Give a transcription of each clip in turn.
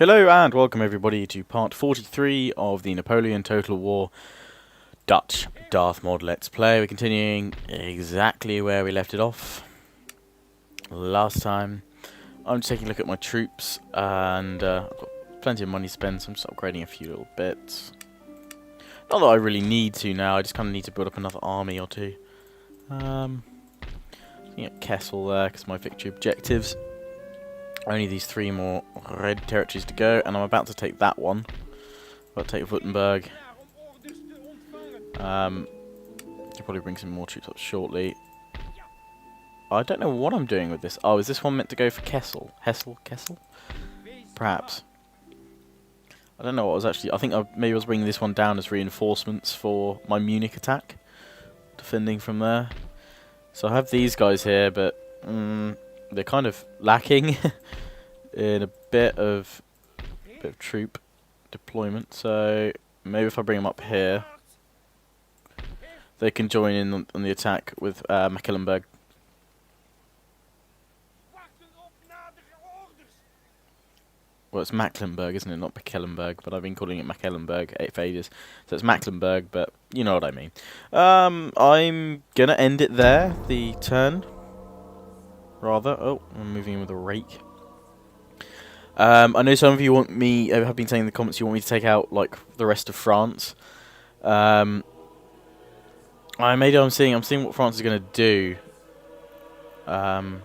Hello and welcome everybody to part 43 of the Napoleon Total War Dutch Darthmod Let's Play. We're continuing exactly where we left it off last time. I'm just taking a look at my troops and I've got plenty of money spent, so I'm just upgrading a few little bits. Not that I really need to now, I just kind of need to build up another army or two. Looking at Kessel there because my victory objectives. Only these 3 more red territories to go, and I'm about to take that one. I'll take Württemberg. I'll probably bring some more troops up shortly. I don't know what I'm doing with this. Oh, is this one meant to go for Kessel? Kessel? Perhaps. I don't know what I was actually... I think maybe I was bringing this one down as reinforcements for my Munich attack. Defending from there. So I have these guys here, but... they're kind of lacking in a bit of troop deployment, so maybe if I bring them up here, they can join in on the attack with Mecklenburg. Well, it's Mecklenburg, isn't it? Not Mecklenburg, but I've been calling it Mecklenburg for ages. So it's Mecklenburg, but you know what I mean. I'm gonna end it there, the turn. Rather. Oh, I'm moving in with a rake. I know some of you want me, have been saying in the comments you want me to take out, like, the rest of France. I'm seeing what France is going to do. But,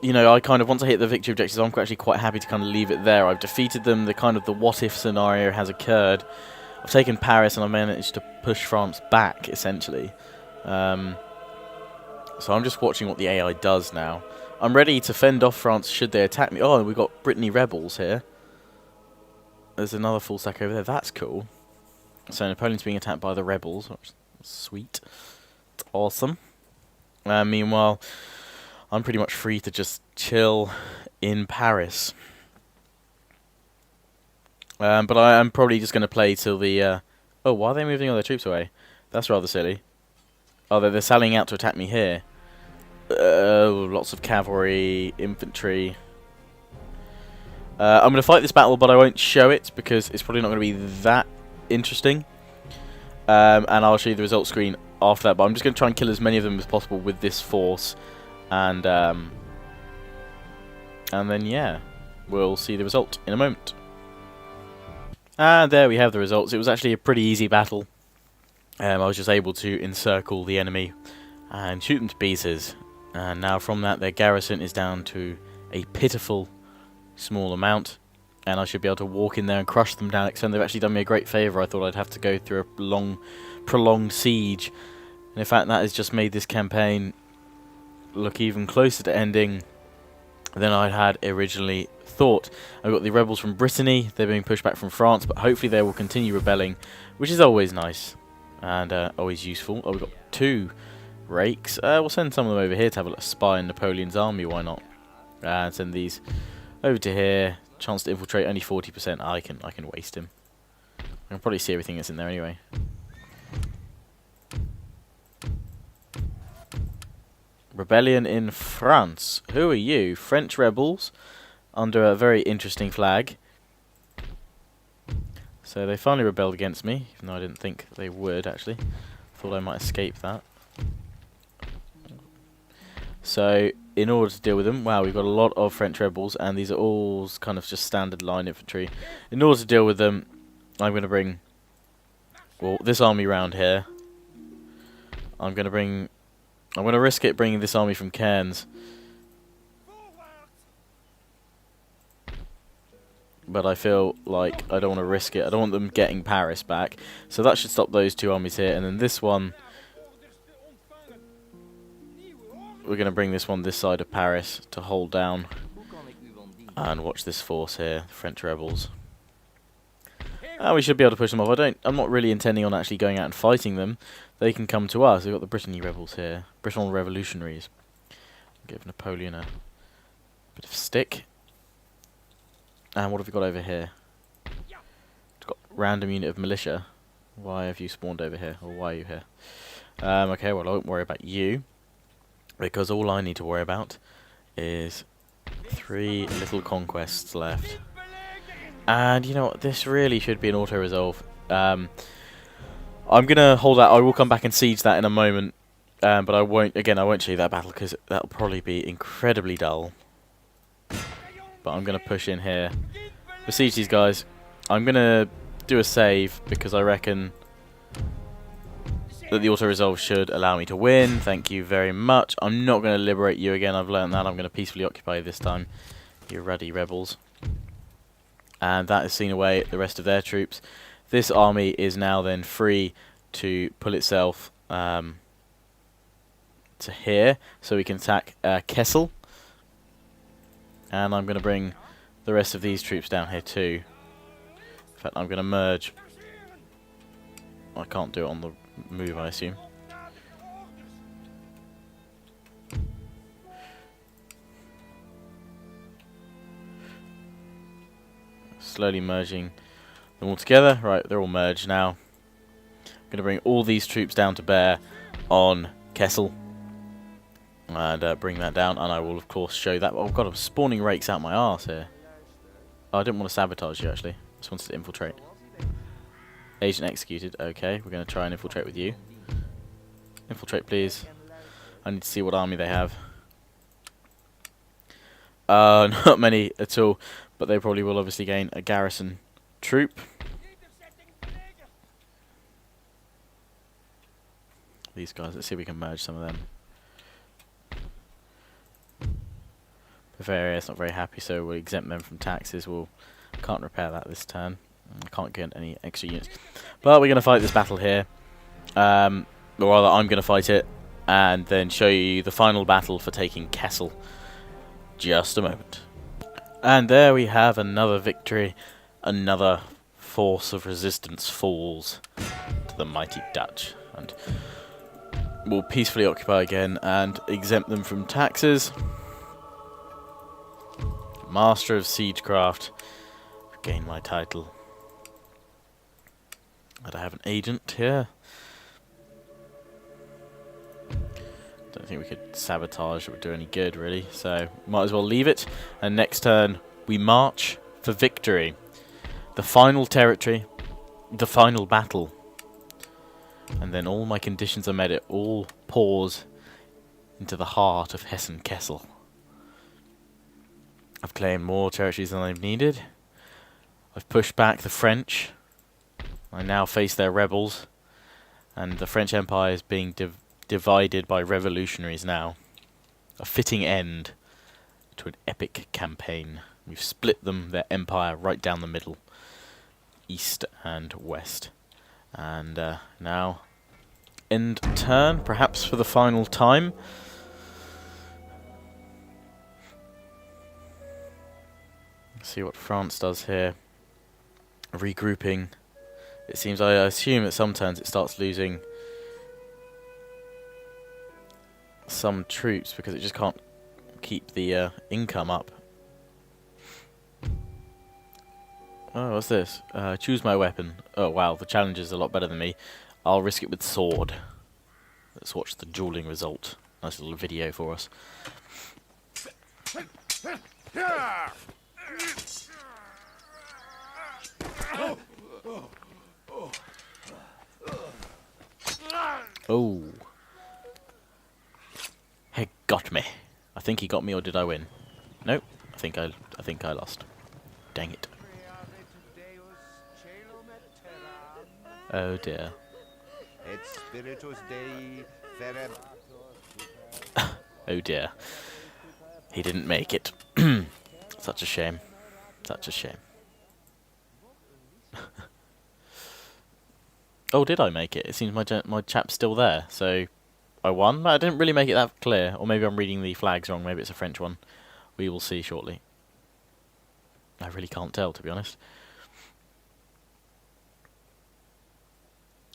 you know, I kind of, once I hit the victory objectives, I'm actually quite happy to kind of leave it there. I've defeated them, the what-if scenario has occurred. I've taken Paris and I've managed to push France back, essentially. So I'm just watching what the AI does now. I'm ready to fend off France should they attack me. Oh, we've got Brittany rebels here. There's another full stack over there. That's cool. So Napoleon's being attacked by the rebels. Sweet. It's awesome. Meanwhile, I'm pretty much free to just chill in Paris. But I'm probably just going to play till the... Oh, why are they moving all their troops away? That's rather silly. Oh, they're sallying out to attack me here. Lots of cavalry, infantry. I'm going to fight this battle, but I won't show it because it's probably not going to be that interesting. And I'll show you the result screen after that. But I'm just going to try and kill as many of them as possible with this force, and then yeah, we'll see the result in a moment. And there we have the results. It was actually a pretty easy battle. I was just able to encircle the enemy and shoot them to pieces. And now from that, their garrison is down to a pitiful small amount. And I should be able to walk in there and crush them down. Except they've actually done me a great favour. I thought I'd have to go through a long, prolonged siege. And in fact, that has just made this campaign look even closer to ending than I had originally thought. I've got the rebels from Brittany. They're being pushed back from France. But hopefully they will continue rebelling, which is always nice. And always useful. Oh, we've got 2 rakes. We'll send some of them over here to have a spy in Napoleon's army, why not? And send these over to here. Chance to infiltrate, only 40%. I can waste him. I can probably see everything that's in there anyway. Rebellion in France. Who are you? French rebels under a very interesting flag. So they finally rebelled against me, even though I didn't think they would, actually. Thought I might escape that. So, in order to deal with them, wow, we've got a lot of French rebels, and these are all kind of just standard line infantry. In order to deal with them, I'm going to bring, well, this army round here. I'm going to risk it bringing this army from Cairns. But I feel like I don't want to risk it. I don't want them getting Paris back. So that should stop those 2 armies here. And then this one, we're going to bring this one this side of Paris to hold down. And watch this force here, the French rebels. We should be able to push them off. I'm not really intending on actually going out and fighting them. They can come to us. We've got the Brittany rebels here. Breton revolutionaries. Give Napoleon a bit of stick. And what have we got over here? We've got random unit of militia. Why have you spawned over here? Or why are you here? Okay, well I won't worry about you. Because all I need to worry about is 3 little conquests left. And you know what? This really should be an auto-resolve. I'm going to hold out. I will come back and siege that in a moment. But I won't show you that battle because that'll probably be incredibly dull. But I'm going to push in here. Besiege these guys. I'm going to do a save because I reckon that the auto-resolve should allow me to win. Thank you very much. I'm not going to liberate you again. I've learned that. I'm going to peacefully occupy this time. You ruddy rebels. And that has seen away the rest of their troops. This army is now then free to pull itself to here, so we can attack Kessel. And I'm going to bring the rest of these troops down here too. In fact, I'm going to merge. I can't do it on the move, I assume. Slowly merging them all together. Right, they're all merged now. I'm going to bring all these troops down to bear on Kessel. And bring that down, and I will of course show that. Oh god, I'm spawning rakes out my arse here. Oh, I didn't want to sabotage you actually. I just wanted to infiltrate. Agent executed. Okay, we're going to try and infiltrate with you. Infiltrate, please. I need to see what army they have. Not many at all, but they probably will obviously gain a garrison troop. These guys, let's see if we can merge some of them. Bavaria is not very happy, so we'll exempt them from taxes. Can't repair that this turn. I can't get any extra units. But we're going to fight this battle here. Or rather, I'm going to fight it, and then show you the final battle for taking Kessel. Just a moment. And there we have another victory. Another force of resistance falls to the mighty Dutch. And we'll peacefully occupy again and exempt them from taxes. Master of Siegecraft. Gain my title. And I have an agent here. Don't think we could sabotage or do any good really, so might as well leave it. And next turn we march for victory. The final territory, the final battle. And then all my conditions are met. It all pours into the heart of Hessen-Kessel. I've claimed more territories than I've needed. I've pushed back the French. I now face their rebels. And the French Empire is being divided by revolutionaries now. A fitting end to an epic campaign. We've split them, their empire, right down the middle. East and west. And now, end turn, perhaps for the final time. See what France does here. Regrouping. It seems, I assume that sometimes it starts losing some troops because it just can't keep the income up. Oh, what's this? Choose my weapon. Oh wow, the challenge is a lot better than me. I'll risk it with sword. Let's watch the dueling result. Nice little video for us. Oh. He got me. I think he got me, or did I win? Nope. I think I lost. Dang it. Oh dear. Oh dear. He didn't make it. Such a shame. Such a shame. Oh, did I make it? It seems my chap's still there, so I won? I didn't really make it that clear, or maybe I'm reading the flags wrong, maybe it's a French one. We will see shortly. I really can't tell, to be honest.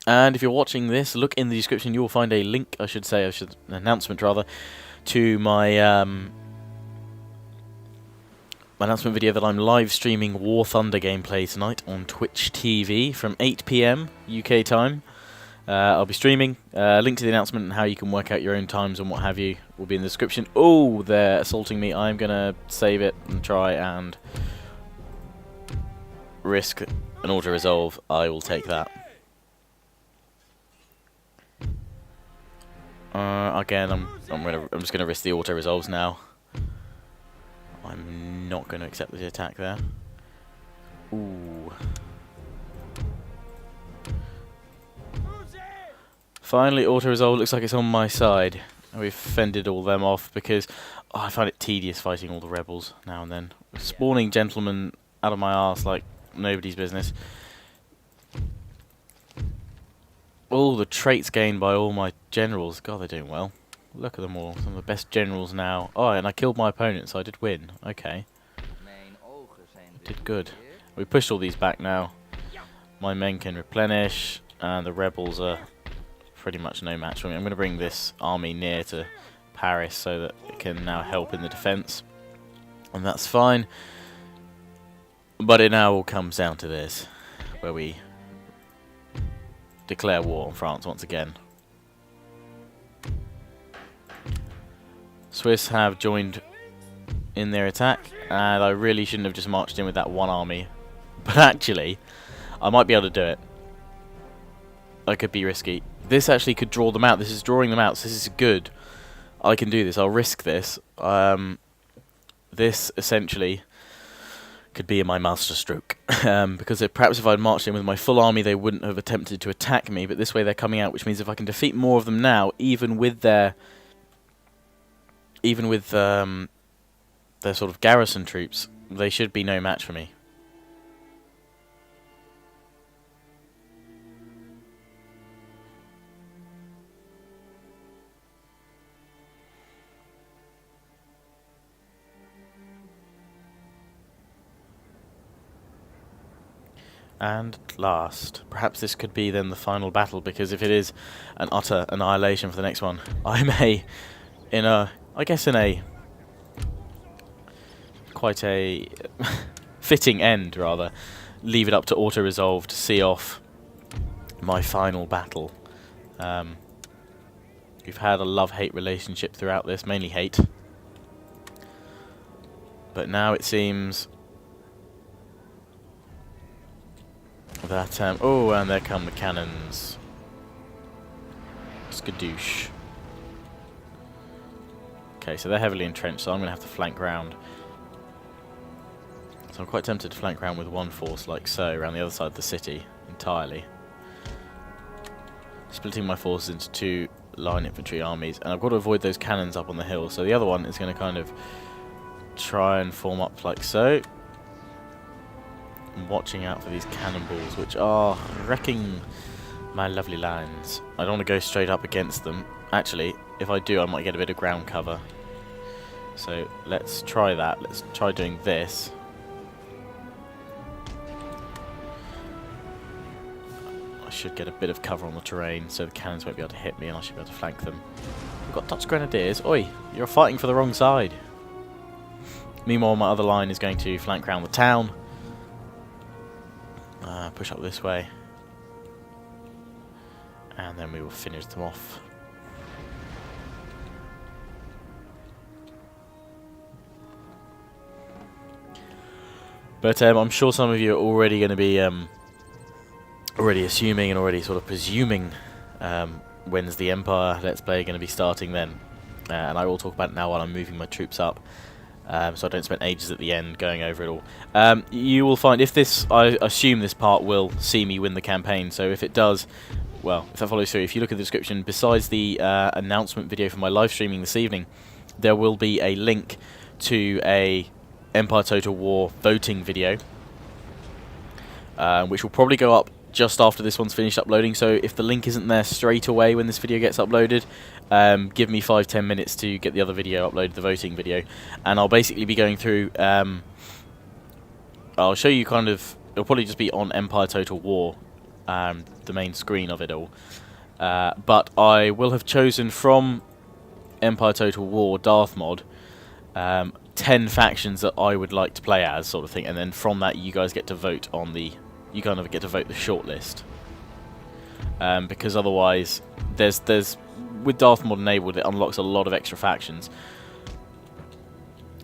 And if you're watching this, look in the description, you will find a link, an announcement rather, to my announcement video that I'm live streaming War Thunder gameplay tonight on Twitch TV from 8 PM UK time. I'll be streaming. Link to the announcement and how you can work out your own times and what have you will be in the description. Oh, they're assaulting me. I'm going to save it and try and risk an auto-resolve. I will take that. Again, I'm just going to risk the auto-resolves now. I'm not going to accept the attack there. Ooh. Finally, auto-resolve looks like it's on my side. We've fended all them off because I find it tedious fighting all the rebels now and then. Spawning gentlemen out of my arse like nobody's business. All the traits gained by all my generals. God, they're doing well. Look at them all. Some of the best generals now. Oh, and I killed my opponent, so I did win. Okay. I did good. We pushed all these back now. My men can replenish, and the rebels are pretty much no match for me. I'm going to bring this army near to Paris so that it can now help in the defence. And that's fine. But it now all comes down to this, where we declare war on France once again. Swiss have joined in their attack, and I really shouldn't have just marched in with that one army. But actually, I might be able to do it. I could be risky. This actually could draw them out. This is drawing them out, so this is good. I can do this. I'll risk this. This essentially could be in my masterstroke. Because perhaps if I'd marched in with my full army, they wouldn't have attempted to attack me. But this way they're coming out, which means if I can defeat more of them now, even with their sort of garrison troops, they should be no match for me. And in perhaps this could be then the final battle, because if it is an utter annihilation for the next one, I may, quite a fitting end rather, leave it up to auto-resolve to see off my final battle. We've had a love-hate relationship throughout this, mainly hate. But now it seems that, oh, and there come the cannons. Skadoosh. Okay, so they're heavily entrenched, so I'm going to have to flank round. So I'm quite tempted to flank round with one force, like so, around the other side of the city, entirely. Splitting my forces into two line infantry armies, and I've got to avoid those cannons up on the hill, so the other one is going to kind of try and form up like so. I'm watching out for these cannonballs, which are wrecking my lovely lines. I don't want to go straight up against them. Actually, if I do, I might get a bit of ground cover. So let's try that. Let's try doing this. I should get a bit of cover on the terrain, so the cannons won't be able to hit me, and I should be able to flank them. We've got Dutch Grenadiers. Oi, you're fighting for the wrong side. Meanwhile, my other line is going to flank around the town. Push up this way, and then we will finish them off. But I'm sure some of you are already going to be already assuming and already sort of presuming when's the Empire Let's Play going to be starting then. And I will talk about it now while I'm moving my troops up. So I don't spend ages at the end going over it all. You will find, if this, I assume this part will see me win the campaign, so if it does, well, if that follows through, if you look at the description, besides the announcement video for my live streaming this evening, there will be a link to a Empire Total War voting video, which will probably go up just after this one's finished uploading, so if the link isn't there straight away when this video gets uploaded, give me 5-10 minutes to get the other video uploaded, the voting video, and I'll basically be going through, I'll show you kind of, it'll probably just be on Empire Total War, the main screen of it all, but I will have chosen from Empire Total War Darthmod 10 factions that I would like to play as, sort of thing, and then from that you guys get to vote on the, you kind of get to vote the shortlist. because otherwise, there's with Darthmod enabled, it unlocks a lot of extra factions.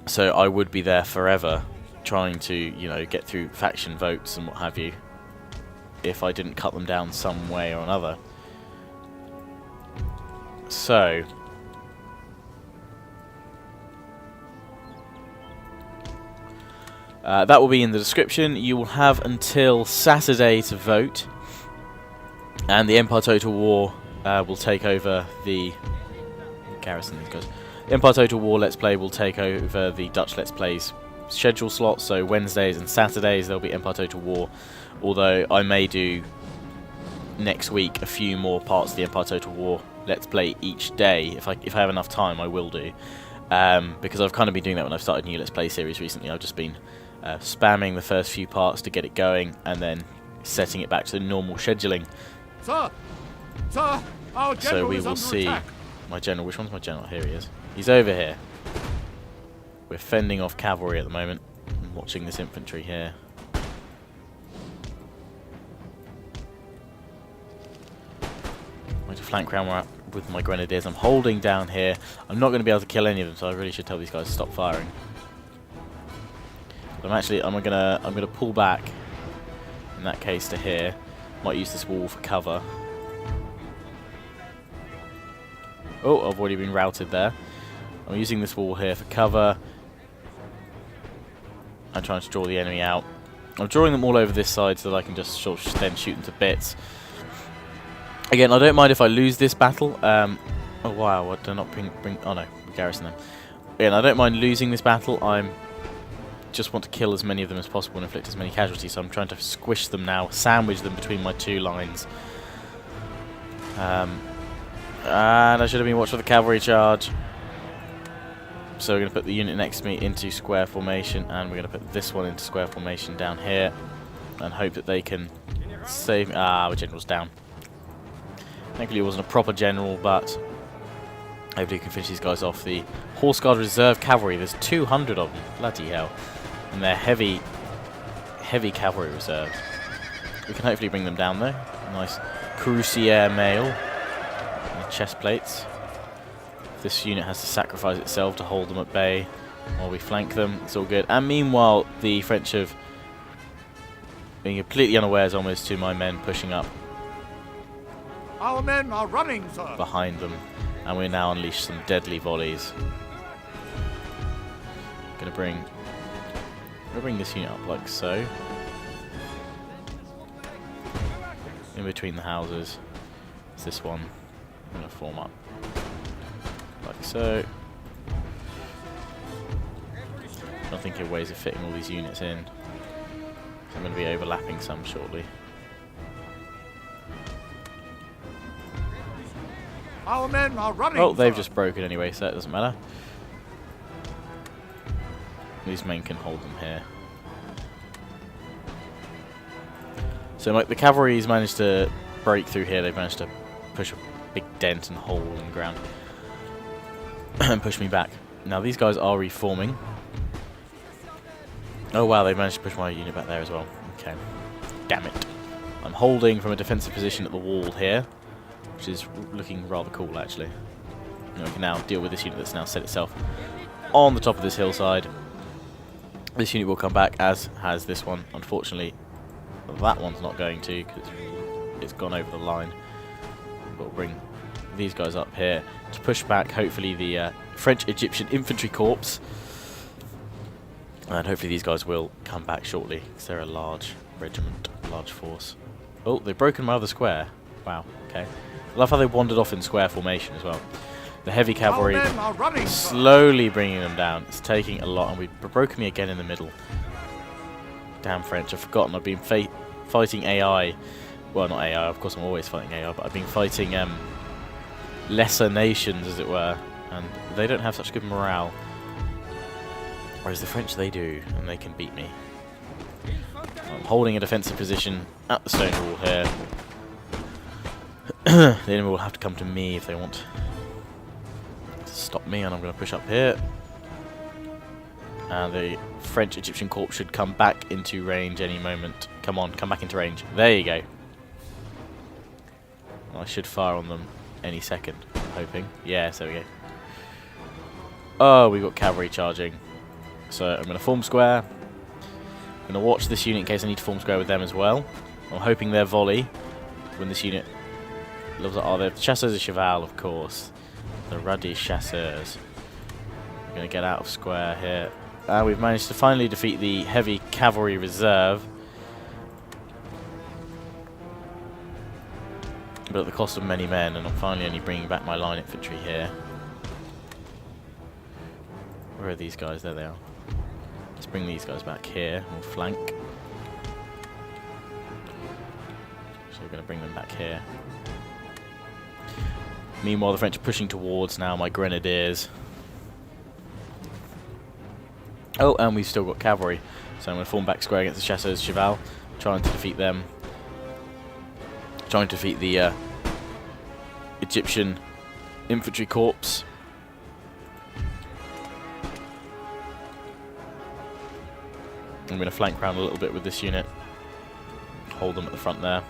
So I would be there forever, trying to, you know, get through faction votes and what have you, if I didn't cut them down some way or another. So that will be in the description. You will have until Saturday to vote, and the Empire Total War will take over the garrison. These guys. The Empire Total War Let's Play will take over the Dutch Let's Plays schedule slots. So Wednesdays and Saturdays there'll be Empire Total War. Although I may do next week a few more parts of the Empire Total War Let's Play each day. If I have enough time, I will do. Because I've kind of been doing that when I've started a new Let's Play series recently. I've just been spamming the first few parts to get it going, and then setting it back to the normal scheduling. Sir, our general so we is will under see. attack. My general. Which one's my general? Here he is. He's over here. We're fending off cavalry at the moment. I'm watching this infantry here. I'm going to flank round with my grenadiers. I'm holding down here. I'm not going to be able to kill any of them, so I really should tell these guys to stop firing. But I'm gonna pull back. In that case, to here. Might use this wall for cover. Oh, I've already been routed there. I'm using this wall here for cover. I'm trying to draw the enemy out. I'm drawing them all over this side so that I can just sort of then shoot them to bits. Again, I don't mind if I lose this battle. Oh wow, I do not bring. Oh no, we garrison them. Again, I don't mind losing this battle. I'm just want to kill as many of them as possible and inflict as many casualties. So I'm trying to squish them now, sandwich them between my two lines. And I should have been watching for the cavalry charge. So we're going to put the unit next to me into square formation, and we're going to put this one into square formation down here, and hope that they can save me. Our general's down. Thankfully, it wasn't a proper general, but hopefully we can finish these guys off. The Horse Guard Reserve Cavalry, there's 200 of them. Bloody hell. And they're heavy cavalry reserves. We can hopefully bring them down though. Nice cuirassier mail. And chest plates. This unit has to sacrifice itself to hold them at bay while we flank them. It's all good. And meanwhile, the French have been completely unawares almost to my men pushing up. Our men are running, sir. Behind them. And we now unleash some deadly volleys. Gonna bring this unit up like so. In between the houses. It's this one. I'm gonna form up. Like so. I'm not thinking of ways of fitting all these units in. So I'm gonna be overlapping some shortly. Our men are running. Oh, they've just broken anyway, so that doesn't matter. These men can hold them here. So like the cavalry's managed to break through here. They've managed to push a big dent and hole in the ground and push me back. Now these guys are reforming. Oh wow, they managed to push my unit back there as well. Okay, damn it. I'm holding from a defensive position at the wall here, which is looking rather cool actually. And we can now deal with this unit that's now set itself on the top of this hillside. This unit will come back, as has this one. Unfortunately, that one's not going to because it's gone over the line. But we'll bring these guys up here to push back, hopefully, the French-Egyptian Infantry Corps. And hopefully these guys will come back shortly because they're a large regiment, large force. Oh, they've broken my other square. Wow, okay. I love how they wandered off in square formation as well. The heavy cavalry slowly bringing them down. It's taking a lot, and we've broken me again in the middle. Damn French, I've forgotten. I've been fighting AI. Well, not AI, of course I'm always fighting AI, but I've been fighting lesser nations, as it were, and they don't have such good morale. Whereas the French, they do, and they can beat me. I'm holding a defensive position at the stone wall here. The enemy will have to come to me if they want to stop me, and I'm going to push up here. And the French-Egyptian Corps should come back into range any moment. Come on, come back into range. There you go. I should fire on them any second, I'm hoping. Yeah, there we go. Oh, we've got cavalry charging. So I'm going to form square. I'm going to watch this unit in case I need to form square with them as well. I'm hoping their volley when this unit levels up. Oh, the chasseurs de cheval, of course. The ruddy chasseurs. We're going to get out of square here. We've managed to finally defeat the heavy cavalry reserve. But at the cost of many men, and I'm finally only bringing back my line infantry here. Where are these guys? There they are. Let's bring these guys back here. We'll flank. So we're going to bring them back here. Meanwhile, the French are pushing towards now my grenadiers. Oh, and we've still got cavalry. So I'm going to form back square against the chasseurs de cheval, trying to defeat them. Trying to defeat the Egyptian infantry corps. I'm going to flank around a little bit with this unit. Hold them at the front there.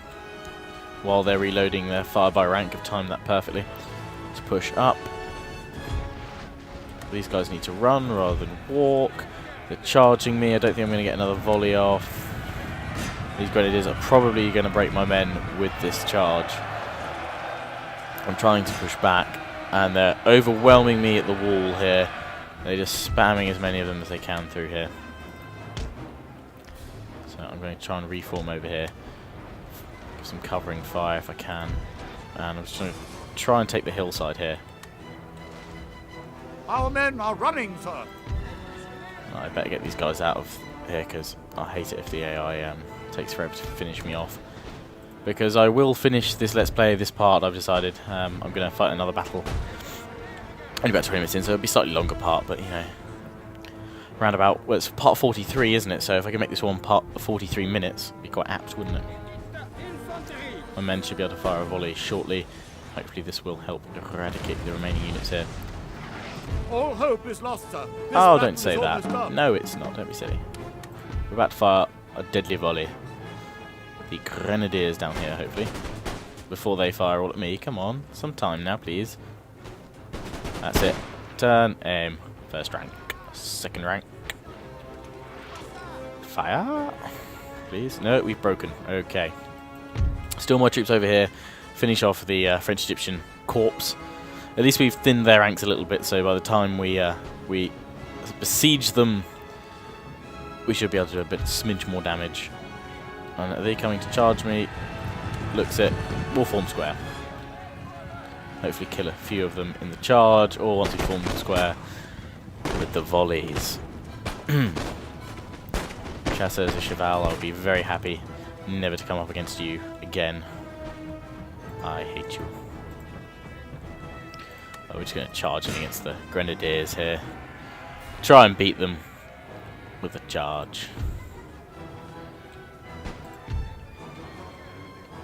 While they're reloading their fire by rank, have timed that perfectly. Let's push up. These guys need to run rather than walk. They're charging me. I don't think I'm going to get another volley off. These grenadiers are probably going to break my men with this charge. I'm trying to push back, and they're overwhelming me at the wall here. They're just spamming as many of them as they can through here. So I'm going to try and reform over here. Give some covering fire if I can. And I'm just going to try and take the hillside here. Our men are running, sir. I better get these guys out of here because I hate it if the AI takes forever to finish me off. Because I will finish this Let's Play, this part, I've decided. I'm going to fight another battle. Only about 20 minutes in, so it'll be a slightly longer part, but, you know. Round about, well, it's part 43, isn't it? So if I can make this one part 43 minutes, it'd be quite apt, wouldn't it? My men should be able to fire a volley shortly. Hopefully this will help eradicate the remaining units here. All hope is lost, sir. This Oh, battle don't say is that. almost done. No, it's not. Don't be silly. We're about to fire a deadly volley. The grenadiers down here, hopefully. Before they fire all at me. Come on. Some time now, please. That's it. Turn, aim. First rank. Second rank. Fire. Please. No, we've broken. Okay. Still more troops over here. Finish off the French-Egyptian corps. At least we've thinned their ranks a little bit, so by the time we besiege them, we should be able to do a bit smidge more damage. And are they coming to charge me? Looks it. We'll form square. Hopefully kill a few of them in the charge, or once we form the square with the volleys. Chasseurs de cheval, I'll be very happy never to come up against you again. I hate you. Oh, we're just going to charge in against the grenadiers here. Try and beat them with a charge.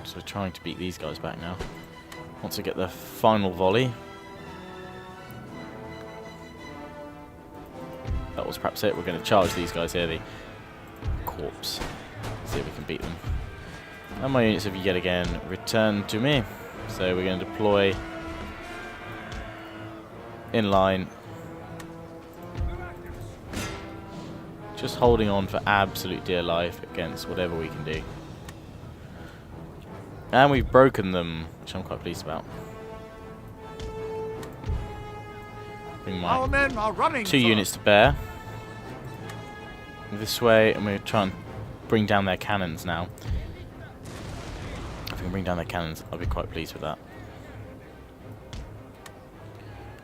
So we're trying to beat these guys back now. Once we get the final volley. That was perhaps it. We're going to charge these guys here, the corpse. See if we can beat them. And my units have yet again returned to me. So we're going to deploy in line. Just holding on for absolute dear life against whatever we can do. And we've broken them, which I'm quite pleased about. Bring Our my men are running, two sir. units to bear. This way, and we're trying to bring down their cannons now. If we can bring down their cannons, I'll be quite pleased with that.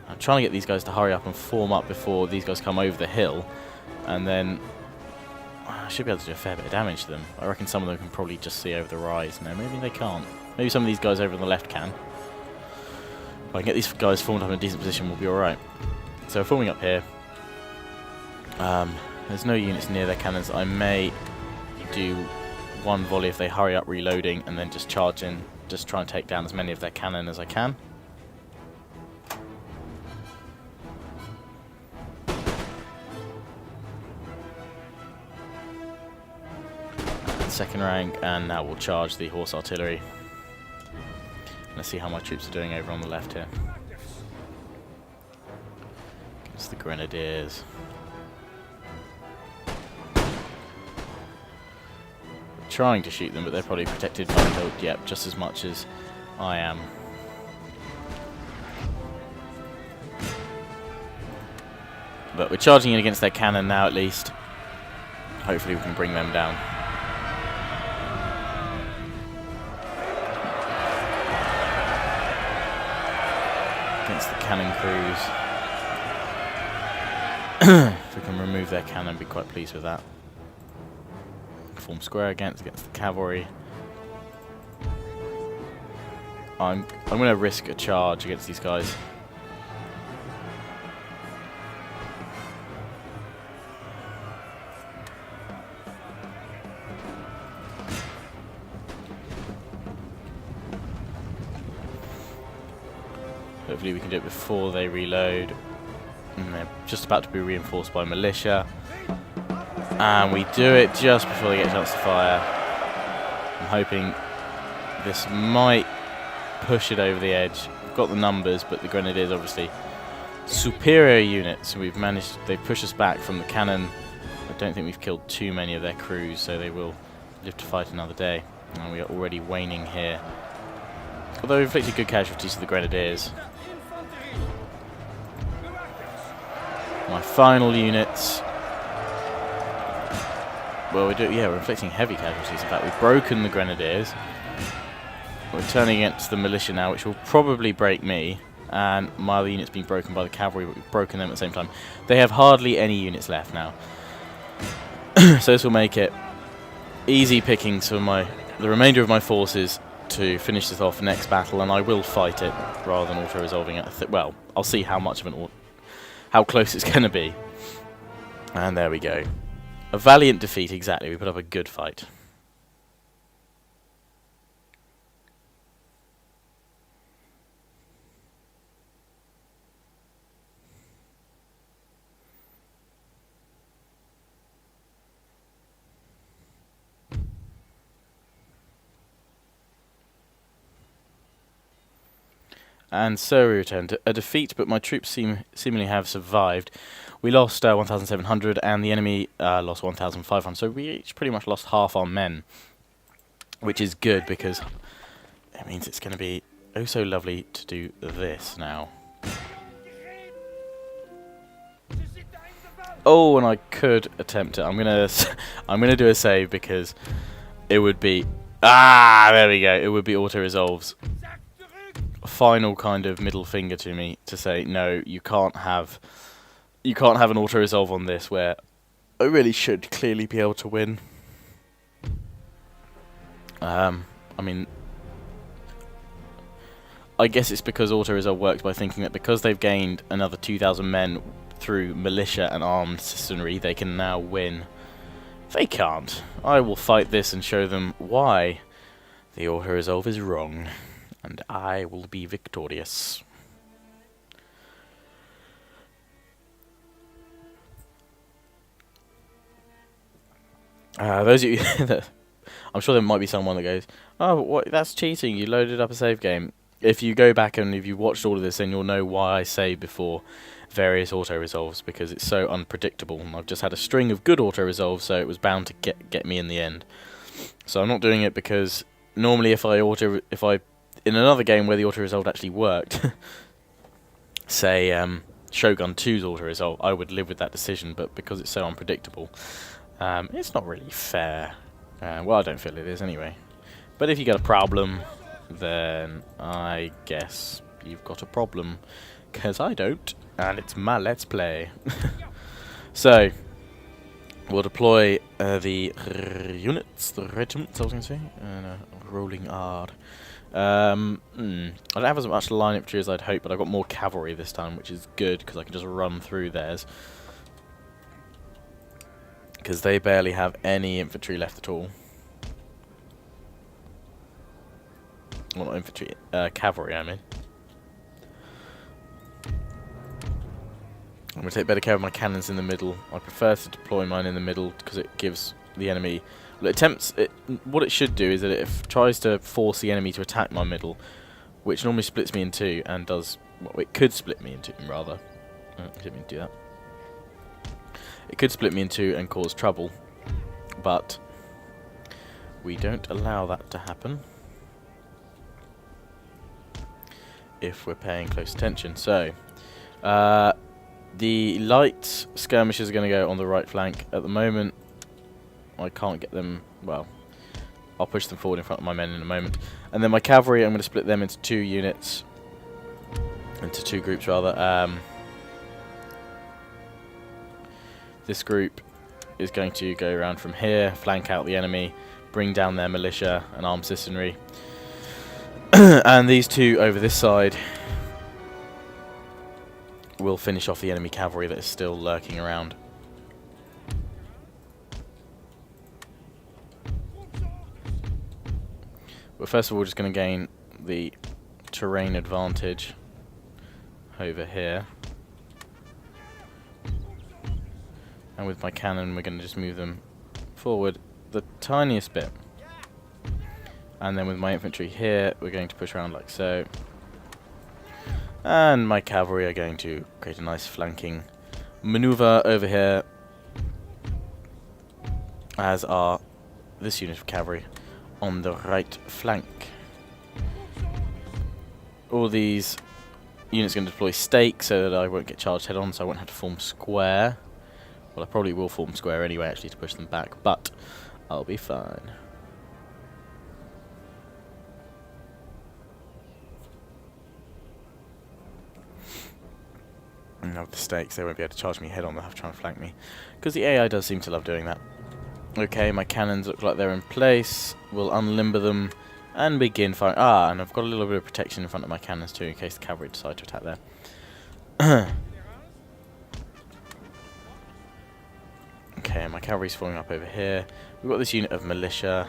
I'm trying to get these guys to hurry up and form up before these guys come over the hill. And then I should be able to do a fair bit of damage to them. I reckon some of them can probably just see over the rise. No, maybe they can't. Maybe some of these guys over on the left can. If I can get these guys formed up in a decent position, we'll be alright. So forming up here. There's no units near their cannons. I may do one volley if they hurry up reloading and then just charge in. Just try and take down as many of their cannon as I can. Second rank, and now we'll charge the horse artillery. And Let's see how my troops are doing over on the left here. Against the Grenadiers. Trying to shoot them, but they're probably protected by the hilt, yep, just as much as I am. But we're charging in against their cannon now, at least. Hopefully we can bring them down. Against the cannon crews. If we can remove their cannon, I'd be quite pleased with that. Form square against the cavalry. I'm going to risk a charge against these guys. Hopefully we can do it before they reload. And they're just about to be reinforced by militia. And we do it just before they get a chance to fire. I'm hoping this might push it over the edge. We've got the numbers, but the Grenadiers obviously superior units. We've managed, they've pushed us back from the cannon. I don't think we've killed too many of their crews, so they will live to fight another day. And we are already waning here. Although we've inflicted good casualties to the Grenadiers. My final units. Well, we're inflicting heavy casualties. In fact, we've broken the Grenadiers. We're turning against the militia now, which will probably break me. And my other unit's been broken by the cavalry, but we've broken them at the same time. They have hardly any units left now. So this will make it easy pickings for the remainder of my forces to finish this off next battle, and I will fight it rather than auto-resolving it. Well, I'll see how much of how close it's going to be. And there we go. A valiant defeat, exactly. We put up a good fight. And so we return to a defeat, but my troops seemingly have survived. We lost 1,700, and the enemy lost 1,500. So we each pretty much lost half our men, which is good because it means it's going to be oh so lovely to do this now. Oh, and I could attempt it. I'm gonna do a save because it would be there we go. It would be auto resolves. Final kind of middle finger to me to say no, you can't have an auto resolve on this where I really should clearly be able to win. I mean, I guess it's because auto resolve works by thinking that because they've gained another 2,000 men through militia and armed citizenry, they can now win. They can't. I will fight this and show them why the auto resolve is wrong. And I will be victorious. Those of you that I'm sure there might be someone that goes, "Oh, what? That's cheating! You loaded up a save game." If you go back and if you watched all of this, then you'll know why I say before various auto resolves, because it's so unpredictable. And I've just had a string of good auto resolves, so it was bound to get me in the end. So I'm not doing it because normally if I in another game where the auto-resolve actually worked, say Shogun 2's auto-resolve, I would live with that decision, but because it's so unpredictable, it's not really fair. Well, I don't feel it is anyway. But if you got a problem, then I guess you've got a problem, because I don't, and it's my Let's Play. So, we'll deploy the units, the regiments, I was going to say, rolling hard. I don't have as much line infantry as I'd hoped, but I've got more cavalry this time, which is good because I can just run through theirs. Because they barely have any infantry left at all. Well, not infantry, cavalry, I mean. I'm going to take better care of my cannons in the middle. I prefer to deploy mine in the middle because it gives the enemy... Well, what it should do is that it tries to force the enemy to attack my middle. which normally splits me in two and does... Well, it could split me in two, rather. I didn't mean to do that. It could split me in two and cause trouble, but we don't allow that to happen if we're paying close attention. So, the light skirmishers are going to go on the right flank. At the moment, I can't get them... Well, I'll push them forward in front of my men in a moment. And then my cavalry, I'm going to split them into two units. Into two groups, rather. This group is going to go around from here, flank out the enemy, bring down their militia and armed citizenry. And these two over this side will finish off the enemy cavalry that is still lurking around. But first of all, we're just going to gain the terrain advantage over here. And with my cannon, we're going to just move them forward the tiniest bit. And then with my infantry here, we're going to push around like so. And my cavalry are going to create a nice flanking maneuver over here, as are this unit of cavalry on the right flank. All these units are going to deploy stake so that I won't get charged head on, so I won't have to form square. Well, I probably will form square anyway, actually, to push them back, but I'll be fine. And now with the stakes, they won't be able to charge me head on, they'll have to try and flank me. Because the AI does seem to love doing that. Okay, my cannons look like they're in place. We'll unlimber them and begin firing. Ah, and I've got a little bit of protection in front of my cannons too, in case the cavalry decide to attack there. Okay, my cavalry's forming up over here. We've got this unit of militia.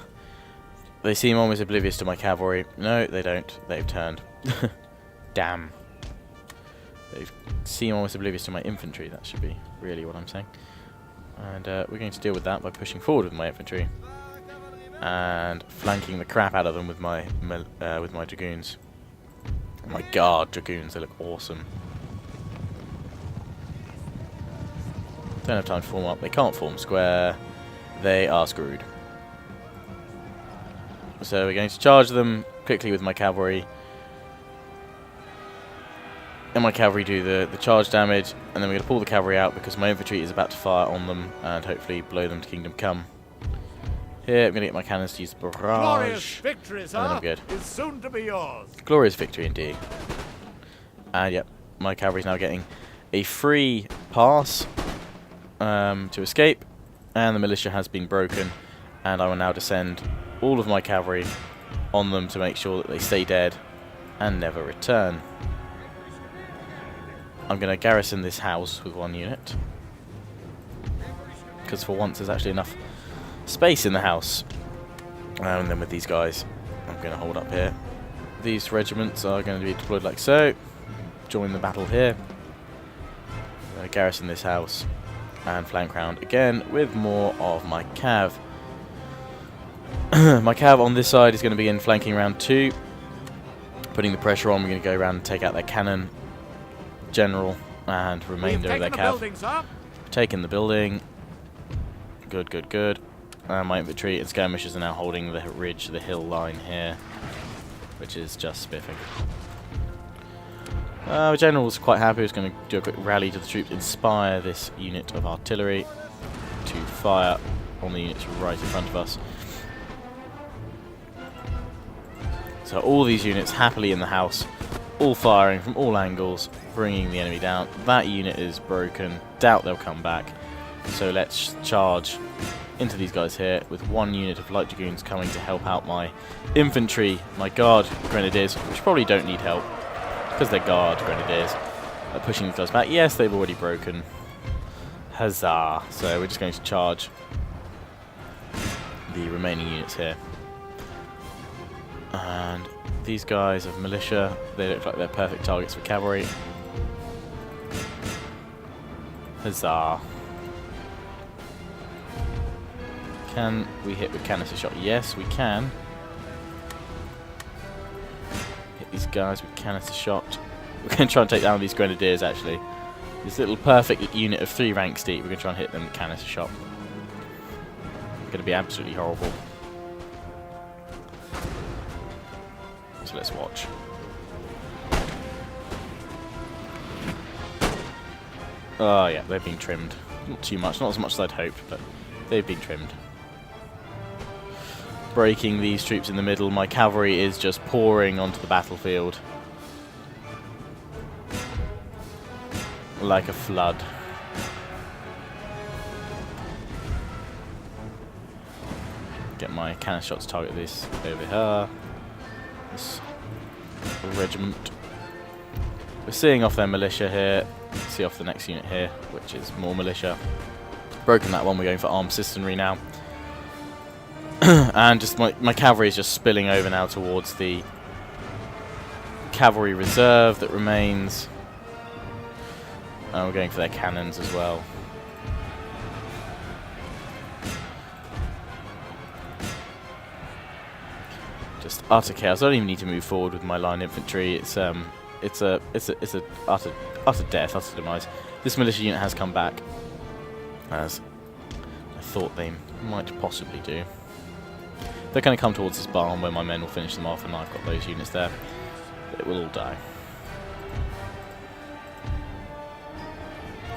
They seem almost oblivious to my cavalry. No, they don't. They've turned. Damn. They seem almost oblivious to my infantry. That should be really what I'm saying. And we're going to deal with that by pushing forward with my infantry and flanking the crap out of them with my dragoons. Oh my god, dragoons! They look awesome. Don't have time to form up. They can't form square. They are screwed. So we're going to charge them quickly with my cavalry. And my cavalry do the charge damage. And then we're going to pull the cavalry out because my infantry is about to fire on them and hopefully blow them to Kingdom Come. Here, I'm going to get my cannons to use barrage. Glorious victory, sir, and then I'm good. is soon to be yours. Glorious victory indeed. And yep, my cavalry's now getting a free pass to escape, and the militia has been broken, and I will now descend all of my cavalry on them to make sure that they stay dead and never return. I'm going to garrison this house with one unit, because for once there's actually enough space in the house. And then with these guys, I'm going to hold up here. These regiments are going to be deployed like so. Join the battle here. I'm going to garrison this house and flank round again with more of my cav. My cav on this side is going to begin flanking round 2. Putting the pressure on, we're going to go around and take out their cannon, general, and remainder of their cav. Taking the building. Good, good, good. My infantry and skirmishers are now holding the ridge, the hill line here, which is just spiffing. The general was quite happy. He was going to do a quick rally to the troops, inspire this unit of artillery to fire on the units right in front of us. So all these units happily in the house, all firing from all angles, bringing the enemy down. That unit is broken. Doubt they'll come back. So let's charge into these guys here with one unit of light dragoons coming to help out my infantry, my guard grenadiers, which probably don't need help because they're guard grenadiers. Pushing these guys back. Yes, they've already broken. Huzzah! So we're just going to charge the remaining units here. And these guys of militia, they look like they're perfect targets for cavalry. Huzzah! Can we hit with canister shot? Yes, we can. Hit these guys with canister shot. We're going to try and take down these grenadiers, actually. This little perfect unit of 3 ranks deep, we're going to try and hit them with canister shot. It's going to be absolutely horrible. So let's watch. Oh yeah, they've been trimmed. Not too much, not as much as I'd hoped, but they've been trimmed. Breaking these troops in the middle, my cavalry is just pouring onto the battlefield like a flood. Get my cannon shots to target this over here. This regiment. We're seeing off their militia here. See off the next unit here, which is more militia. Broken that one, we're going for armed citizenry now. And just my cavalry is just spilling over now towards the cavalry reserve that remains. And we're going for their cannons as well. Just utter chaos. I don't even need to move forward with my line infantry. It's a utter death, utter demise. This militia unit has come back, as I thought they might possibly do. They're going to come towards this barn where my men will finish them off, and I've got those units there. But it will all die.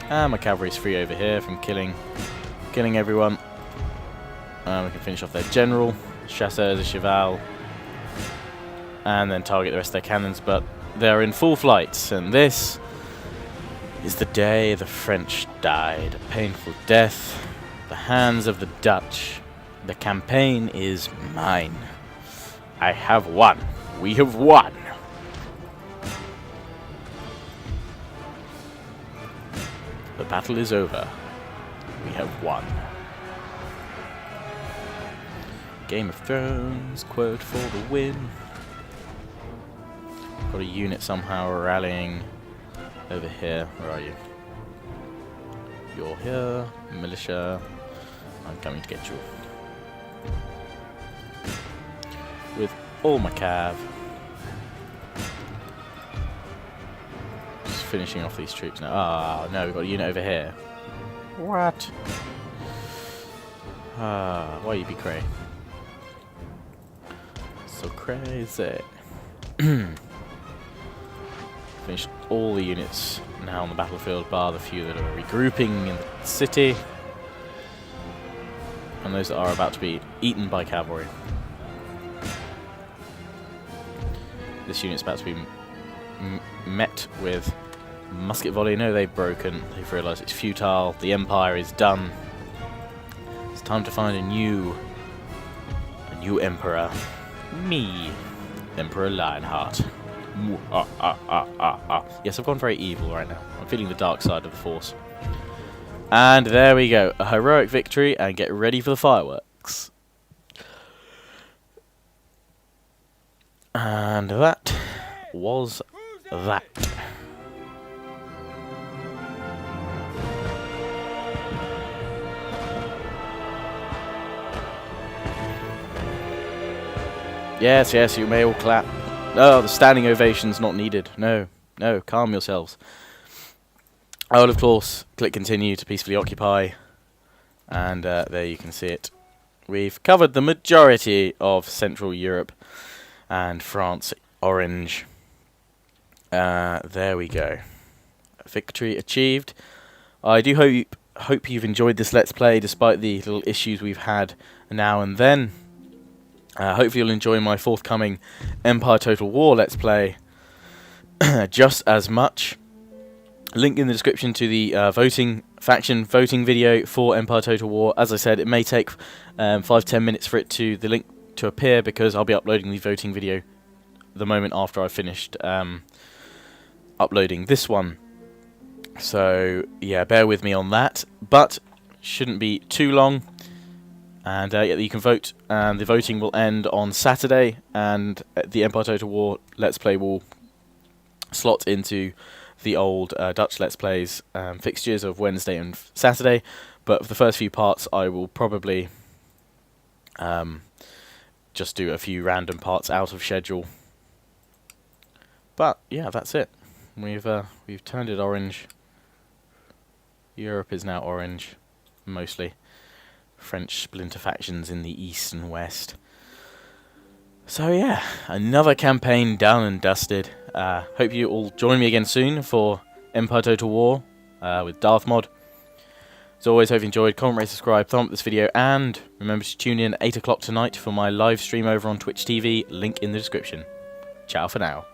And my cavalry's free over here from killing everyone. And we can finish off their general, chasseurs de cheval, and then target the rest of their cannons. But they're in full flight, and this is the day the French died. A painful death. The hands of the Dutch. The campaign is mine. I have won. We have won. The battle is over. We have won. Game of Thrones, quote for the win. Got a unit somehow rallying over here. Where are you? You're here. Militia. I'm coming to get you. With all my cav. Just finishing off these troops now. Ah, no, we've got a unit over here. What? Ah, why you be cray? So crazy. Finished all the units now on the battlefield, bar the few that are regrouping in the city. And those that are about to be eaten by cavalry. This unit's about to be met with musket volley. No, they've broken. They've realised it's futile. The Empire is done. It's time to find a new emperor. Me, Emperor Lionheart. Yes, I've gone very evil right now. I'm feeling the dark side of the Force. And there we go. A heroic victory, and get ready for the fireworks. And that was that. Yes, yes, you may all clap. No, the standing ovation's not needed. No, no, calm yourselves. I will, of course, click continue to peacefully occupy. And there you can see it. We've covered the majority of Central Europe and France orange. There we go. Victory achieved. I do hope you've enjoyed this Let's Play despite the little issues we've had now and then. Hopefully you'll enjoy my forthcoming Empire Total War Let's Play just as much. Link in the description to the faction voting video for Empire Total War. As I said, it may take 5-10 minutes for the link to appear, because I'll be uploading the voting video the moment after I've finished uploading this one. So yeah, bear with me on that, but shouldn't be too long. And yeah, you can vote, and the voting will end on Saturday, and the Empire Total War Let's Play will slot into the old Dutch Let's Plays fixtures of Wednesday and Saturday. But for the first few parts, I will probably just do a few random parts out of schedule, But yeah, that's it. We've turned it orange. Europe is now orange, mostly. French splinter factions in the east and west. So yeah, another campaign done and dusted. Hope you all join me again soon for Empire Total War with Darthmod. As always, hope you enjoyed. Comment, rate, subscribe, thumb up this video, and remember to tune in at 8 o'clock tonight for my live stream over on Twitch TV, link in the description. Ciao for now.